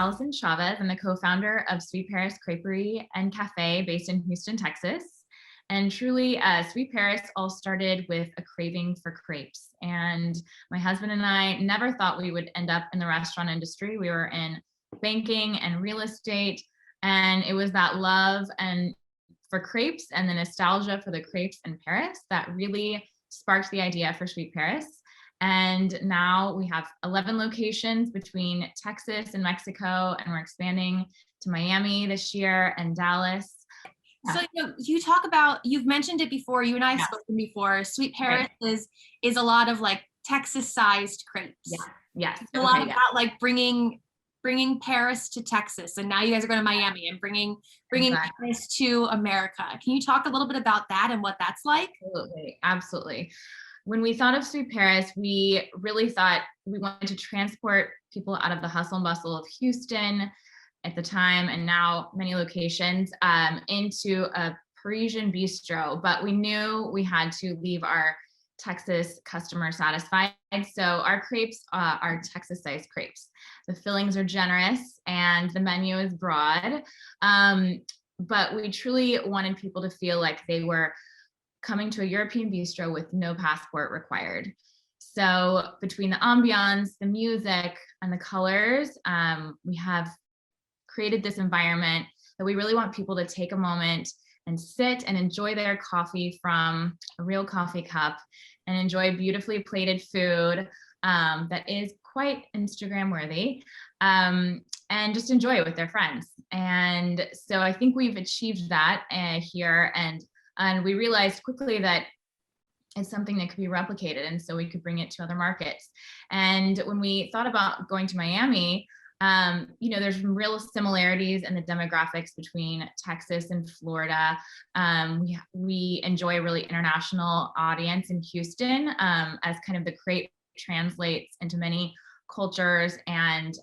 Allison Chavez. I'm the co-founder of Sweet Paris Creperie and Cafe based in Houston, Texas. And truly, Sweet Paris all started with a craving for crepes. And my husband and I never thought we would end up in the restaurant industry. We were in banking and real estate. And it was that love and for crepes and the nostalgia for the crepes in Paris that really sparked the idea for Sweet Paris. And now we have 11 locations between Texas and Mexico, and we're expanding to Miami this year and Dallas. So you talk about, you've mentioned it before, you and I have spoken before, Sweet Paris is a lot of like Texas-sized crepes. Yes. It's a lot about like bringing Paris to Texas, and now you guys are going to Miami and bringing Paris to America. Can you talk a little bit about that and what that's like? Absolutely. When we thought of Sweet Paris, we really thought we wanted to transport people out of the hustle and bustle of Houston at the time, and now many locations, into a Parisian bistro. But we knew we had to leave our Texas customer satisfied. So our crepes are Texas-sized crepes. The fillings are generous and the menu is broad. But we truly wanted people to feel like they were coming to a European bistro with no passport required. So between the ambiance, the music, and the colors, we have created this environment that we really want people to take a moment and sit and enjoy their coffee from a real coffee cup and enjoy beautifully plated food that is quite Instagram worthy, and just enjoy it with their friends. And so I think we've achieved that here, and we realized quickly that it's something that could be replicated, and so we could bring it to other markets. And when we thought about going to Miami, there's some real similarities in the demographics between Texas and Florida. We enjoy a really international audience in Houston, as kind of the crepe translates into many cultures and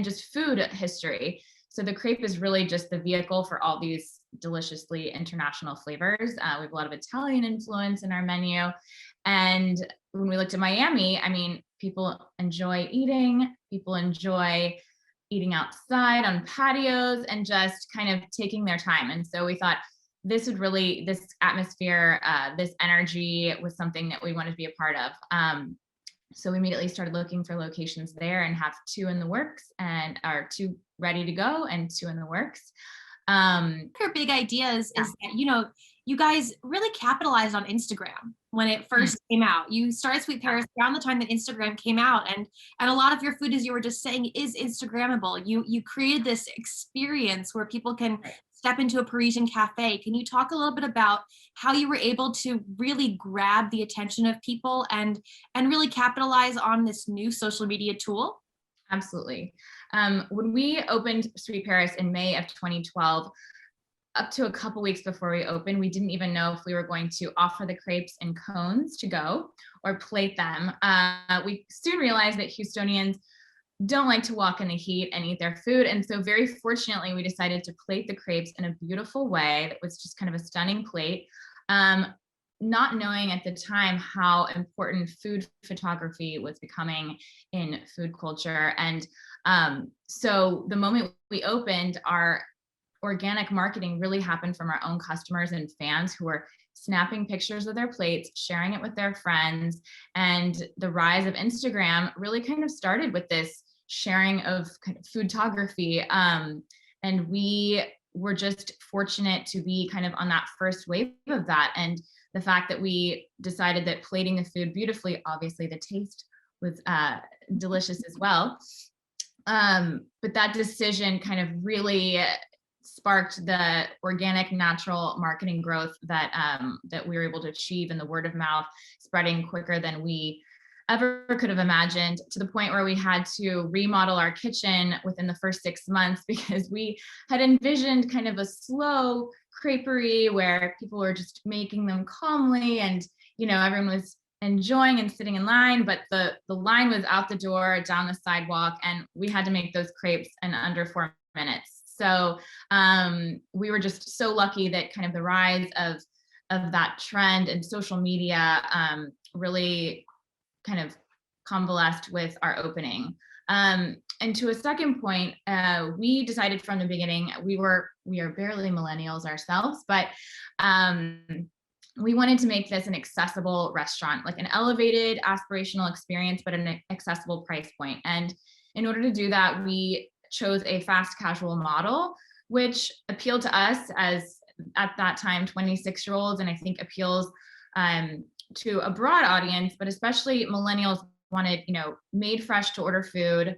just food history. So the crepe is really just the vehicle for all these deliciously international flavors. We have a lot of Italian influence in our menu. And when we looked at Miami, I mean, people enjoy eating outside on patios and just kind of taking their time. And so we thought this atmosphere, this energy was something that we wanted to be a part of. So we immediately started looking for locations there and have 2 in the works, and are 2 ready to go and 2 in the works. Your big ideas is that, you guys really capitalized on Instagram when it first came out. You started Sweet Paris around the time that Instagram came out, and a lot of your food, as you were just saying, is Instagrammable. You created this experience where people can step into a Parisian cafe. Can you talk a little bit about how you were able to really grab the attention of people and really capitalize on this new social media tool? Absolutely. When we opened Sweet Paris in May of 2012, up to a couple weeks before we opened, we didn't even know if we were going to offer the crepes in cones to go or plate them. We soon realized that Houstonians don't like to walk in the heat and eat their food. And so very fortunately, we decided to plate the crepes in a beautiful way that was just kind of a stunning plate. Not knowing at the time how important food photography was becoming in food culture. And so the moment we opened, our organic marketing really happened from our own customers and fans who were snapping pictures of their plates, sharing it with their friends. And the rise of Instagram really kind of started with this sharing of kind of foodtography. And we were just fortunate to be kind of on that first wave of that. And the fact that we decided that plating the food beautifully, obviously the taste was delicious as well. But that decision kind of really sparked the organic, natural marketing growth that we were able to achieve, and the word of mouth spreading quicker than we ever could have imagined, to the point where we had to remodel our kitchen within the first 6 months because we had envisioned kind of a slow creperie where people were just making them calmly, and everyone was enjoying and sitting in line, but the line was out the door, down the sidewalk, and we had to make those crepes in under 4 minutes. So we were just so lucky that kind of the rise of that trend and social media really kind of convalesced with our opening. And to a second point, we decided from the beginning, we are barely millennials ourselves, but we wanted to make this an accessible restaurant, like an elevated aspirational experience, but an accessible price point. And in order to do that, we chose a fast casual model, which appealed to us as at that time 26-year-olds, and I think appeals to a broad audience, but especially millennials wanted, made fresh to order food,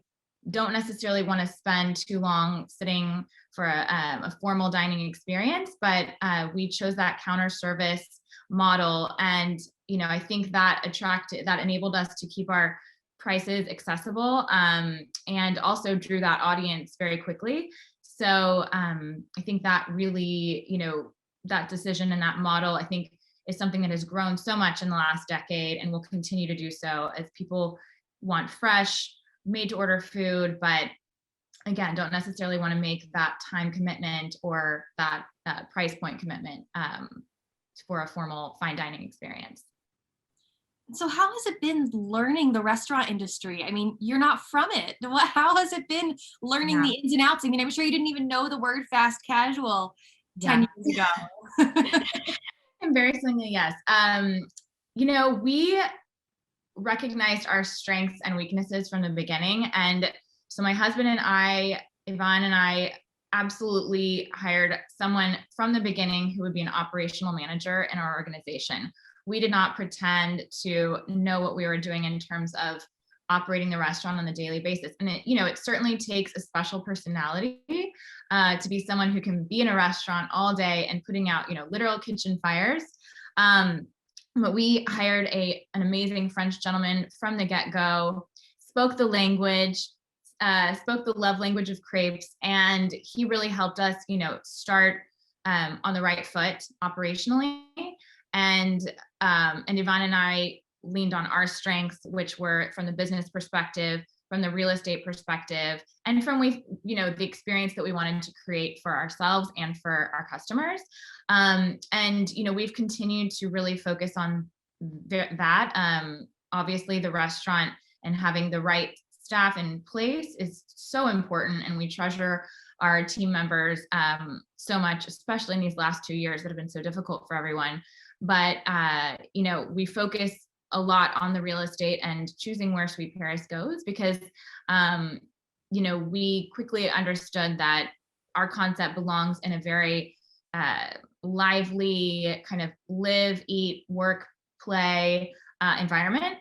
don't necessarily want to spend too long sitting for a formal dining experience, but we chose that counter service model. And, I think that enabled us to keep our prices accessible, and also drew that audience very quickly. So I think that really, that decision and that model, I think, is something that has grown so much in the last decade and will continue to do so as people want fresh, made to order food, but again, don't necessarily want to make that time commitment or that price point commitment for a formal fine dining experience. So how has it been learning the restaurant industry? I mean, you're not from it. How has it been learning the ins and outs? I mean, I'm sure you didn't even know the word fast casual 10 years ago. Embarrassingly, yes. We recognized our strengths and weaknesses from the beginning. And so my husband and I, Yvonne and I, absolutely hired someone from the beginning who would be an operational manager in our organization. We did not pretend to know what we were doing in terms of operating the restaurant on a daily basis. And it certainly takes a special personality to be someone who can be in a restaurant all day and putting out, literal kitchen fires. But we hired an amazing French gentleman from the get-go, spoke the language, spoke the love language of crepes, and he really helped us, start on the right foot operationally. And Yvonne and I leaned on our strengths, which were from the business perspective, from the real estate perspective, and from the experience that we wanted to create for ourselves and for our customers. And we've continued to really focus on that. Obviously, the restaurant and having the right staff in place is so important, and we treasure our team members so much, especially in these last 2 years that have been so difficult for everyone. But we focus a lot on the real estate and choosing where Sweet Paris goes because we quickly understood that our concept belongs in a very lively kind of live, eat, work, play environment.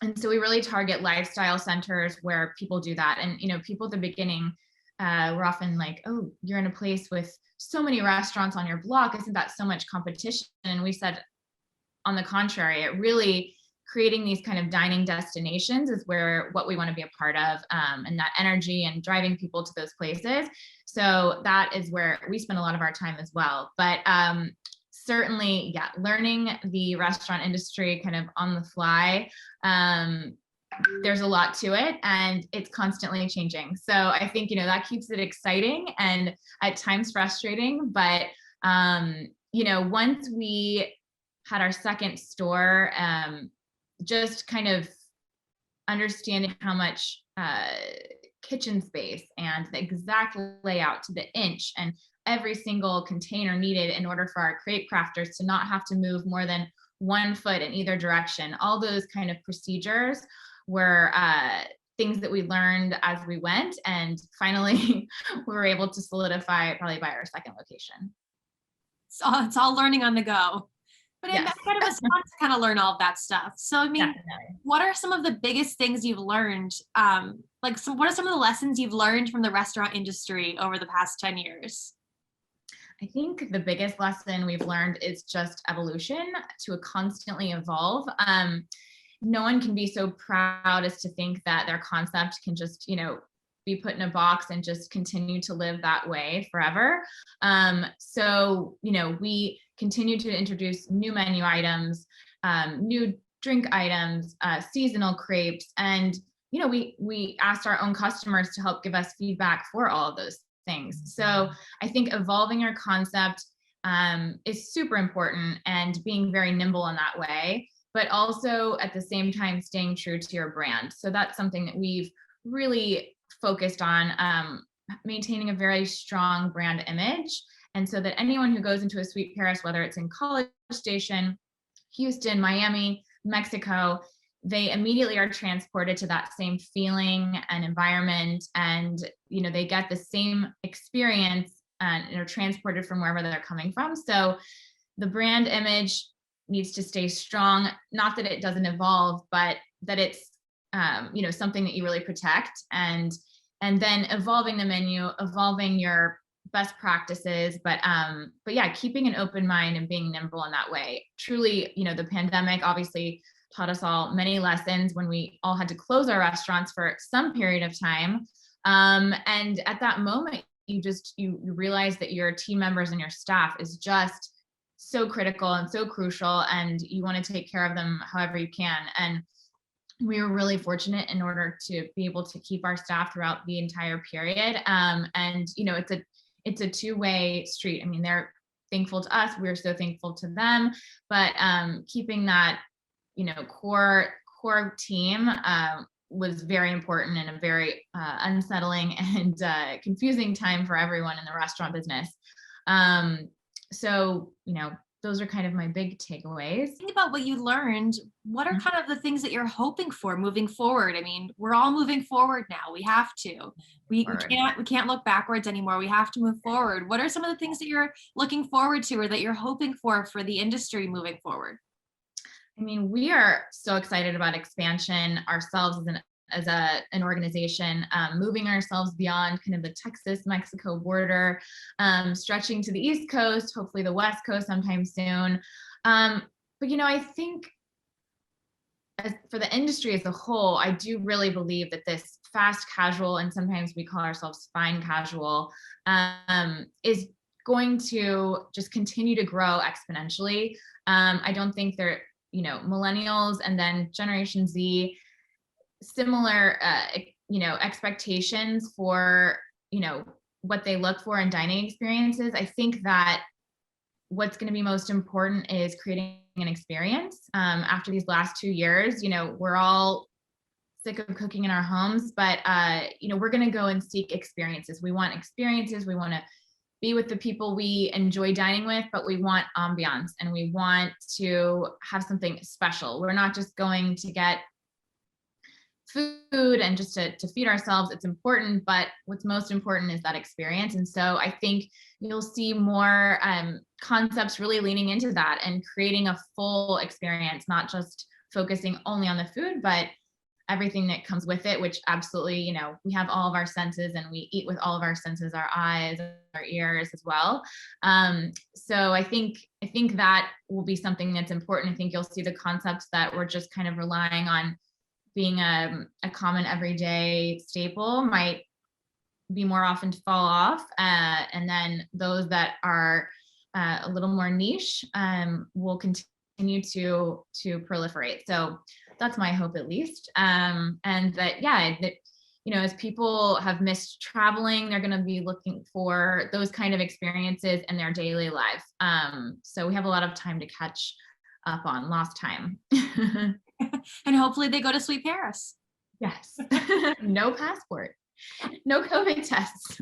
And so we really target lifestyle centers where people do that. And people at the beginning were often like, oh, you're in a place with so many restaurants on your block, isn't that so much competition? And we said, on the contrary, it really creating these kind of dining destinations is what we want to be a part of, and that energy and driving people to those places. So that is where we spend a lot of our time as well. But certainly, learning the restaurant industry kind of on the fly, there's a lot to it and it's constantly changing. So I think, that keeps it exciting and at times frustrating. But, once we had our second store, just kind of understanding how much kitchen space and the exact layout to the inch and every single container needed in order for our crepe crafters to not have to move more than 1 foot in either direction. All those kind of procedures were things that we learned as we went. And finally, we were able to solidify probably by our second location. So it's all learning on the go. But yes. It was fun to kind of learn all of that stuff. So, I mean, definitely. What are some of the biggest things you've learned? What are some of the lessons you've learned from the restaurant industry over the past 10 years? I think the biggest lesson we've learned is just evolution, to constantly evolve. No one can be so proud as to think that their concept can just, be put in a box and just continue to live that way forever. So, we continue to introduce new menu items, new drink items, seasonal crepes. And, we asked our own customers to help give us feedback for all of those things. So I think evolving your concept is super important and being very nimble in that way, but also at the same time, staying true to your brand. So that's something that we've really focused on maintaining a very strong brand image. And so that anyone who goes into a Sweet Paris, whether it's in College Station, Houston, Miami, Mexico, they immediately are transported to that same feeling and environment. And, they get the same experience and are transported from wherever they're coming from. So the brand image needs to stay strong. Not that it doesn't evolve, but that it's, something that you really protect, and then evolving the menu, evolving your best practices, but yeah, keeping an open mind and being nimble in that way. Truly, the pandemic obviously taught us all many lessons when we all had to close our restaurants for some period of time. And at that moment, you realize that your team members and your staff is just so critical and so crucial, and you want to take care of them however you can. And we were really fortunate in order to be able to keep our staff throughout the entire period. And it's a two-way street. I mean, they're thankful to us, we're so thankful to them, but keeping that core team was very important, and a very unsettling and confusing time for everyone in the restaurant business. So those are kind of my big takeaways. Think about what you learned. What are kind of the things that you're hoping for moving forward? I mean, we're all moving forward now. We have to. We can't look backwards anymore. We have to move forward. What are some of the things that you're looking forward to, or that you're hoping for the industry moving forward? I mean, we are so excited about expansion ourselves as an organization, moving ourselves beyond kind of the Texas-Mexico border, stretching to the East Coast, hopefully the West Coast sometime soon. But I think for the industry as a whole, I do really believe that this fast casual, and sometimes we call ourselves fine casual, is going to just continue to grow exponentially. I don't think millennials and then Generation Z, similar expectations for what they look for in dining experiences. I think that what's going to be most important is creating an experience. After these last 2 years, we're all sick of cooking in our homes, but we're going to go and seek experiences. We want experiences. We want to be with the people we enjoy dining with, but we want ambiance, and we want to have something special. We're not just going to get food and just to feed ourselves. It's important, but what's most important is that experience. And so I think you'll see more concepts really leaning into that and creating a full experience, not just focusing only on the food, but everything that comes with it, which absolutely, we have all of our senses, and we eat with all of our senses, our eyes, our ears as well. So I think that will be something that's important. I think you'll see the concepts that we're just kind of relying on being a common everyday staple might be more often to fall off. And then those that are a little more niche will continue to proliferate. So that's my hope, at least. And that, as people have missed traveling, they're going to be looking for those kind of experiences in their daily life. So we have a lot of time to catch up on lost time. And hopefully they go to Sweet Paris. Yes. No passport, no COVID tests.